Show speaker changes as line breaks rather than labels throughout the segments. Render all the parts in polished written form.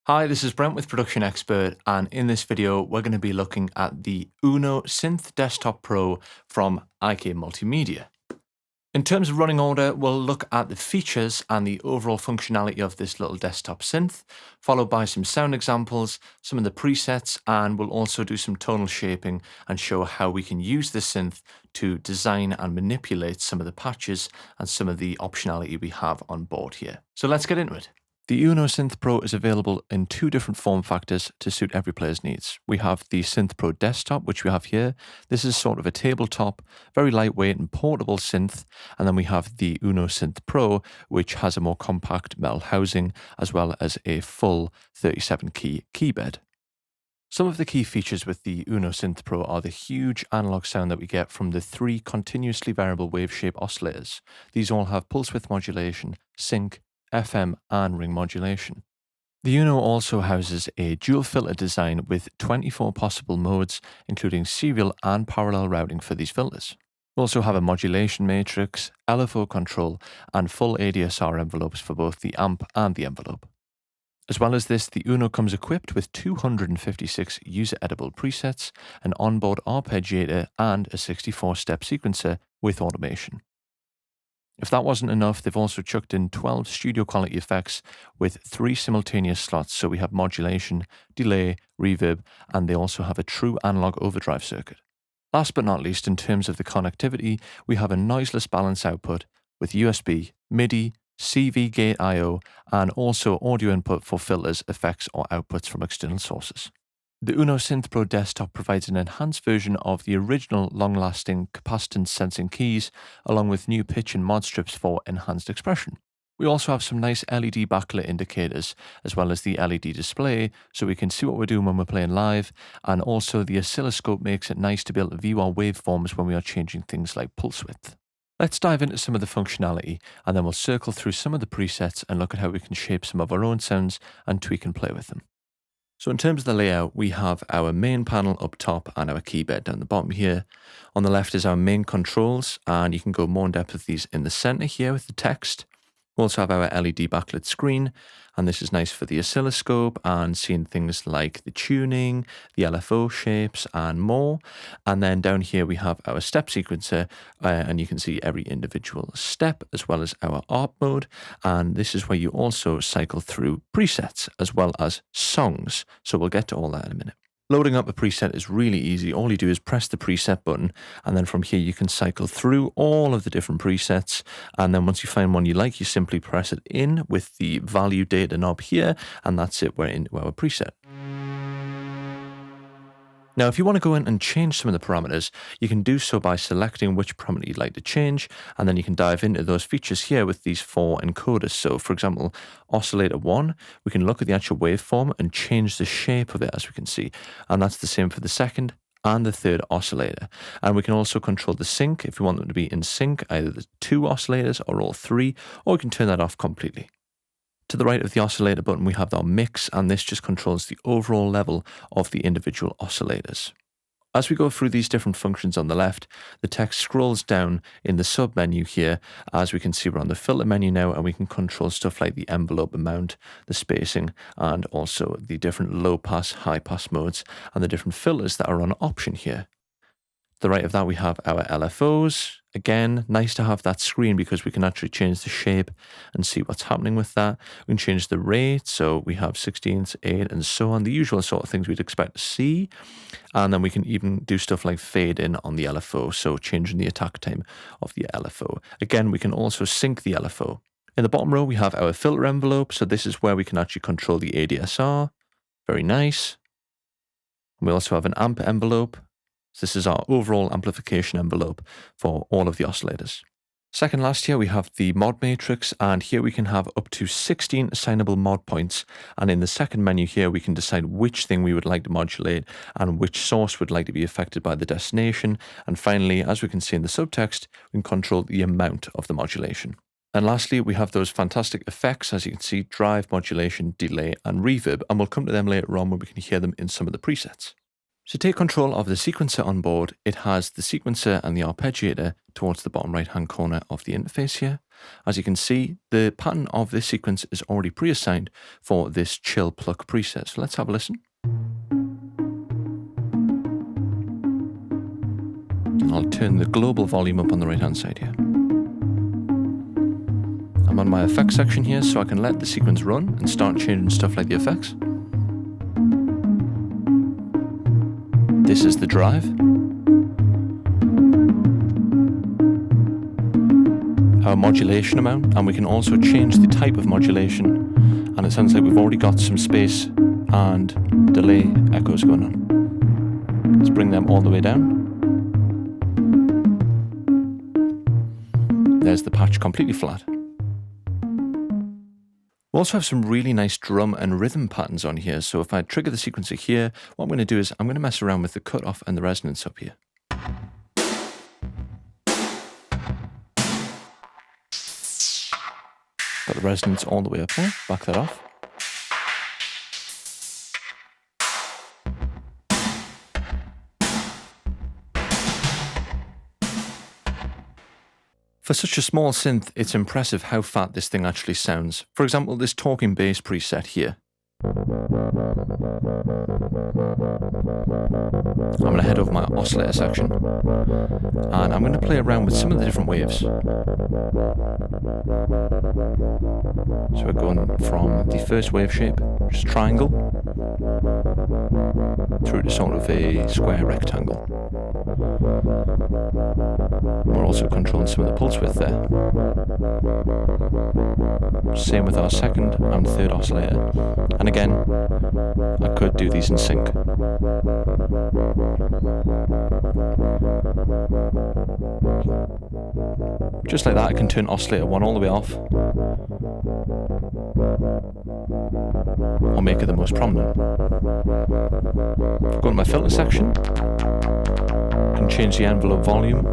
Hi, this is Brent with Production Expert, and in this video, we're going to be looking at the Uno Synth Desktop Pro from IK Multimedia. In terms of running order, we'll look at the features and the overall functionality of this little desktop synth, followed by some sound examples, some of the presets, and we'll also do some tonal shaping and show how we can use this synth to design and manipulate some of the patches and some of the optionality we have on board here. So let's get into it. The Uno Synth Pro is available in two different form factors to suit every player's needs. We have the Synth Pro Desktop, which we have here. This is sort of a tabletop, very lightweight and portable synth. And then we have the Uno Synth Pro, which has a more compact metal housing, as well as a full 37-key keybed. Some of the key features with the Uno Synth Pro are the huge analog sound that we get from the three continuously variable wave shape oscillators. These all have pulse width modulation, sync, FM and ring modulation. The Uno also houses a dual filter design with 24 possible modes, including serial and parallel routing for these filters. We also have a modulation matrix, LFO control, and full ADSR envelopes for both the amp and the envelope. As well as this, the Uno comes equipped with 256 user-editable presets, an onboard arpeggiator, and a 64-step sequencer with automation. If that wasn't enough, they've also chucked in 12 studio quality effects with 3 simultaneous slots, so we have modulation, delay, reverb, and they also have a true analog overdrive circuit. Last but not least, in terms of the connectivity, we have a noiseless balance output with USB, MIDI, CV gate I/O, and also audio input for filters, effects, or outputs from external sources. The Uno Synth Pro Desktop provides an enhanced version of the original long-lasting capacitance sensing keys, along with new pitch and mod strips for enhanced expression. We also have some nice LED backlit indicators, as well as the LED display, so we can see what we're doing when we're playing live, and also the oscilloscope makes it nice to be able to view our waveforms when we are changing things like pulse width. Let's dive into some of the functionality, and then we'll circle through some of the presets and look at how we can shape some of our own sounds and tweak and play with them. So in terms of the layout, we have our main panel up top and our keybed down the bottom here. On the left is our main controls, and you can go more in depth with these in the center here with the text. We also have our LED backlit screen, and this is nice for the oscilloscope and seeing things like the tuning, the LFO shapes, and more. And then down here we have our step sequencer, and you can see every individual step as well as our ARP mode. And this is where you also cycle through presets as well as songs. So we'll get to all that in a minute. Loading up a preset is really easy. All you do is press the preset button, and then from here you can cycle through all of the different presets, and then once you find one you like, you simply press it in with the value data knob here, and that's it, we're into our preset. Now, if you want to go in and change some of the parameters, you can do so by selecting which parameter you'd like to change, and then you can dive into those features here with these 4 encoders. So, for example, oscillator 1, we can look at the actual waveform and change the shape of it, as we can see. And that's the same for the second and the third oscillator. And we can also control the sync if we want them to be in sync, either the 2 oscillators or all 3, or we can turn that off completely. To the right of the oscillator button, we have our mix, and this just controls the overall level of the individual oscillators. As we go through these different functions on the left, the text scrolls down in the sub-menu here. As we can see, we're on the filter menu now, and we can control stuff like the envelope amount, the spacing, and also the different low-pass, high-pass modes, and the different filters that are on option here. To the right of that, we have our LFOs. Again, nice to have that screen because we can actually change the shape and see what's happening with that. We can change the rate, so we have 16ths, 8, and so on, the usual sort of things we'd expect to see. And then we can even do stuff like fade in on the LFO, so changing the attack time of the LFO. Again, we can also sync the LFO. In the bottom row, we have our filter envelope, so this is where we can actually control the ADSR. Very nice. And we also have an amp envelope. This is our overall amplification envelope for all of the oscillators. Second last here, we have the mod matrix, and here we can have up to 16 assignable mod points. And in the second menu here, we can decide which thing we would like to modulate and which source would like to be affected by the destination. And finally, as we can see in the subtext, we can control the amount of the modulation. And lastly, we have those fantastic effects, as you can see, drive, modulation, delay, and reverb. And we'll come to them later on when we can hear them in some of the presets. To take control of the sequencer on board, it has the sequencer and the arpeggiator towards the bottom right hand corner of the interface here. As you can see, the pattern of this sequence is already pre-assigned for this chill pluck preset. So let's have a listen. And I'll turn the global volume up on the right hand side here. I'm on my effects section here, so I can let the sequence run and start changing stuff like the effects. This is the drive. Our modulation amount, and we can also change the type of modulation, and it sounds like we've already got some space and delay echoes going on. Let's bring them all the way down. There's the patch completely flat. We also have some really nice drum and rhythm patterns on here, so if I trigger the sequencer here, what I'm going to do is I'm going to mess around with the cutoff and the resonance up here. Got the resonance all the way up there, back that off. For such a small synth, it's impressive how fat this thing actually sounds. For example, this talking bass preset here. I'm going to head over my oscillator section, and I'm going to play around with some of the different waves. So we're going from the first wave shape, which is triangle, through to sort of a square rectangle. We're also controlling some of the pulse width there. Same with our second and third oscillator. And again, I could do these in sync. Just like that, I can turn oscillator 1 all the way off, or make it the most prominent. Go to my filter section, I can change the envelope volume.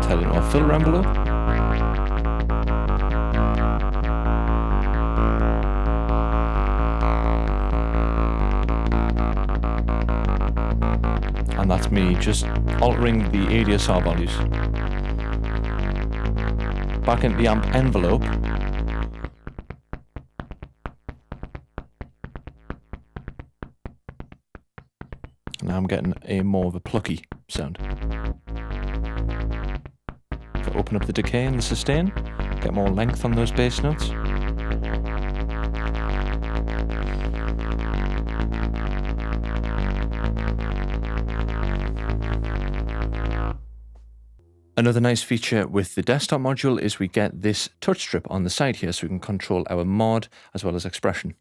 Tell it our filter envelope. And that's me just altering the ADSR values. Back into the amp envelope. Now I'm getting a more of a plucky sound. If I open up the decay and the sustain, get more length on those bass notes. Another nice feature with the desktop module is we get this touch strip on the side here, so we can control our mod as well as expression.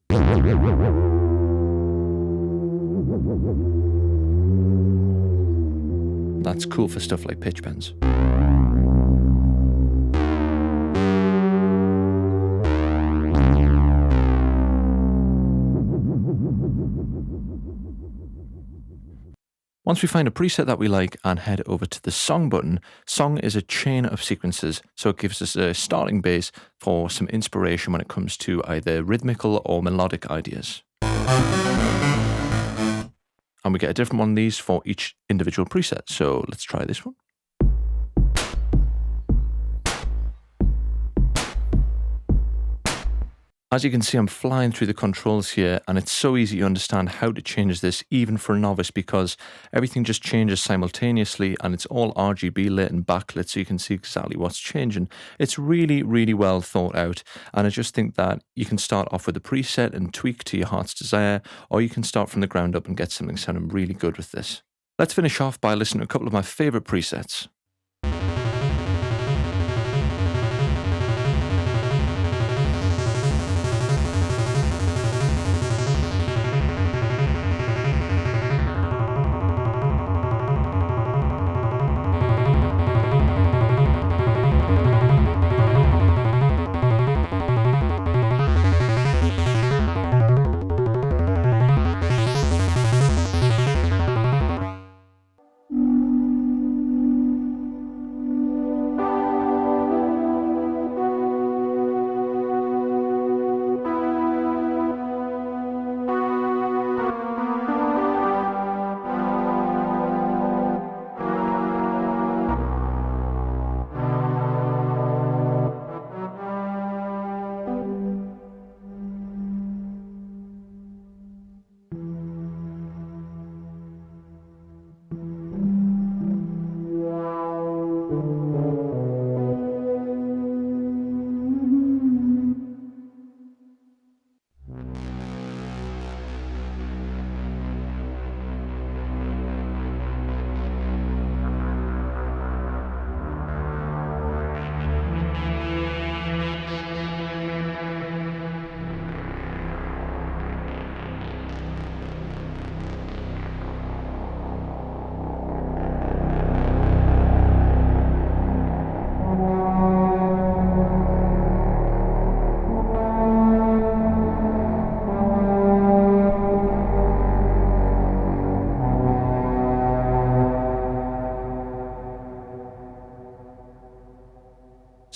That's cool for stuff like pitch bends. Once we find a preset that we like and head over to the song button, song is a chain of sequences, so it gives us a starting base for some inspiration when it comes to either rhythmical or melodic ideas. And we get a different one of these for each individual preset, so let's try this one. As you can see, I'm flying through the controls here, and it's so easy to understand how to change this even for a novice, because everything just changes simultaneously and it's all RGB lit and backlit, so you can see exactly what's changing. It's really, really well thought out, and I just think that you can start off with a preset and tweak to your heart's desire, or you can start from the ground up and get something sounding really good with this. Let's finish off by listening to a couple of my favorite presets.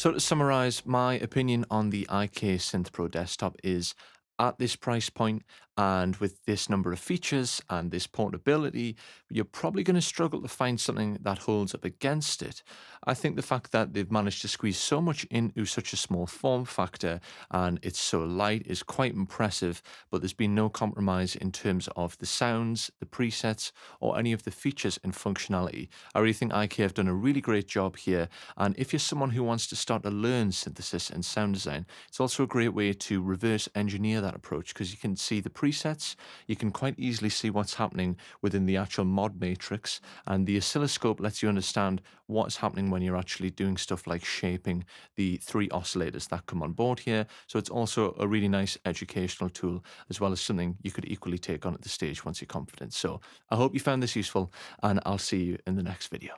So to summarize, my opinion on the IK Synth Pro desktop is at this price point and with this number of features and this portability, you're probably going to struggle to find something that holds up against it. I think the fact that they've managed to squeeze so much into such a small form factor and it's so light is quite impressive, but there's been no compromise in terms of the sounds, the presets, or any of the features and functionality. I really think IK have done a really great job here, and if you're someone who wants to start to learn synthesis and sound design, it's also a great way to reverse engineer that approach because you can see the presets, you can quite easily see what's happening within the actual mod matrix, and the oscilloscope lets you understand what's happening when you're actually doing stuff like shaping the 3 oscillators that come on board here. So it's also a really nice educational tool, as well as something you could equally take on at the stage once you're confident. So I hope you found this useful, and I'll see you in the next video.